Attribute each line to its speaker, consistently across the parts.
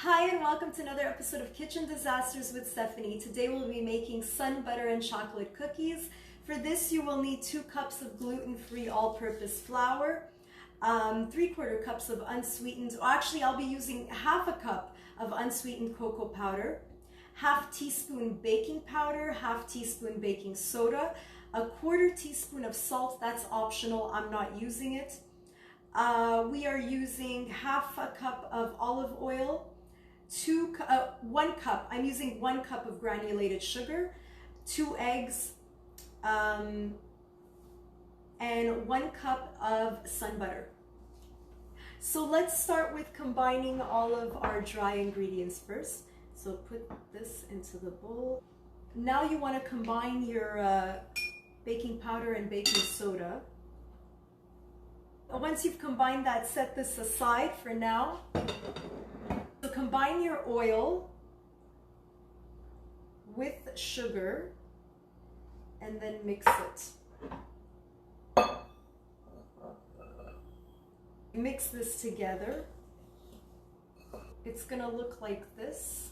Speaker 1: Hi and welcome to another episode of Kitchen Disasters with Stephanie. Today we'll be making Sunbutter and chocolate cookies. For this you will need 2 cups of gluten-free all-purpose flour, 3/4 cups of unsweetened, or actually I'll be using half a cup of unsweetened cocoa powder, half teaspoon baking powder, half teaspoon baking soda, 1/4 teaspoon of salt, that's optional, I'm not using it. We are using half a cup of olive oil, 1 cup, I'm using 1 cup of granulated sugar, 2 eggs, and 1 cup of Sunbutter. So let's start with combining all of our dry ingredients first. So put this into the bowl. Now you want to combine your baking powder and baking soda. Once you've combined that, set this aside for now. So combine your oil with sugar and then mix it. Mix this together. It's gonna look like this.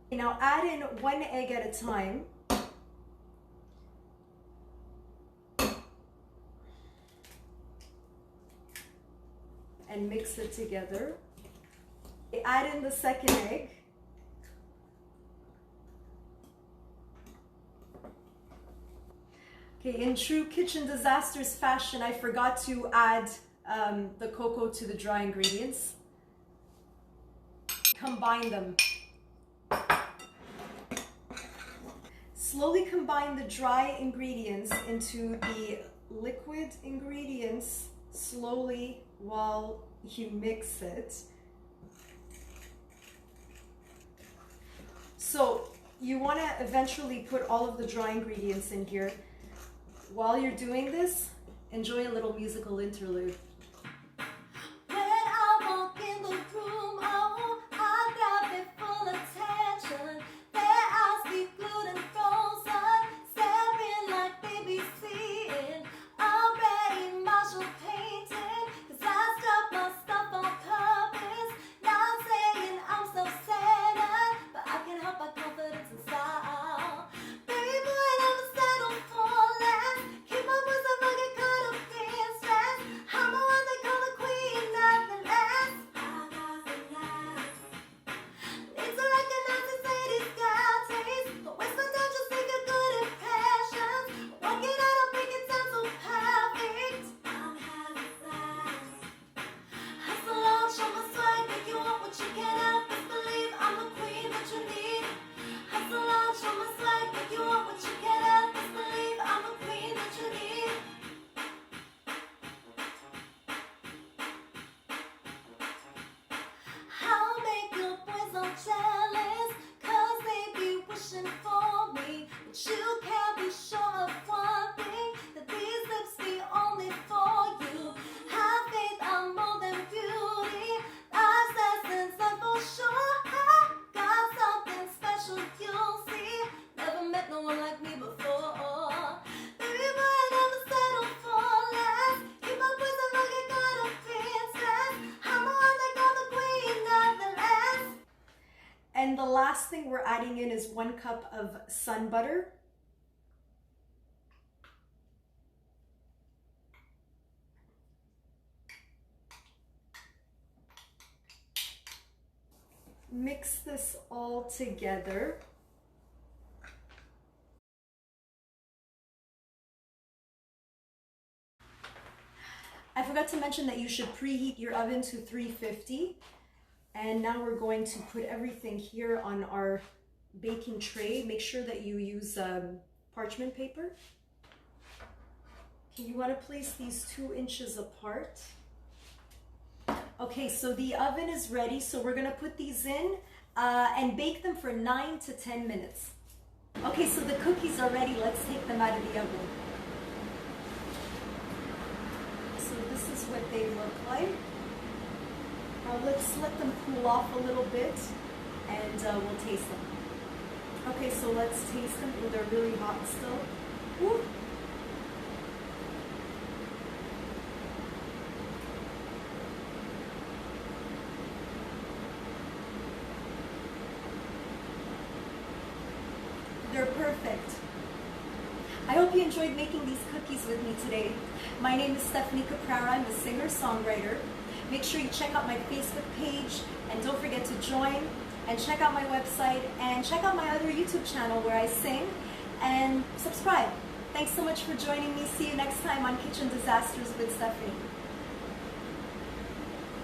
Speaker 1: Now add in 1 egg at a time. And mix it together. Add in the 2nd egg. Okay, in true Kitchen Disasters fashion, I forgot to add the cocoa to the dry ingredients. Combine them. Slowly combine the dry ingredients into the liquid ingredients slowly while you mix it. So you want to eventually put all of the dry ingredients in here. While you're doing this, enjoy a little musical interlude. And the last thing we're adding in is 1 cup of Sunbutter. Mix this all together. I forgot to mention that you should preheat your oven to 350. And now we're going to put everything here on our baking tray. Make sure that you use parchment paper. Okay, you want to place these 2 inches apart. Okay, so the oven is ready. So we're going to put these in and bake them for 9 to 10 minutes. Okay, so the cookies are ready. Let's take them out of the oven. So this is what they look like. Let's let them cool off a little bit and we'll taste them. Okay, so let's taste them. Oh, they're really hot still. Woo. They're perfect. I hope you enjoyed making these cookies with me today. My name is Stephanie Caprara. I'm a singer-songwriter. Make sure you check out my Facebook page and don't forget to join and check out my website and check out my other YouTube channel where I sing and subscribe. Thanks so much for joining me. See you next time on Kitchen Disasters with Stephanie.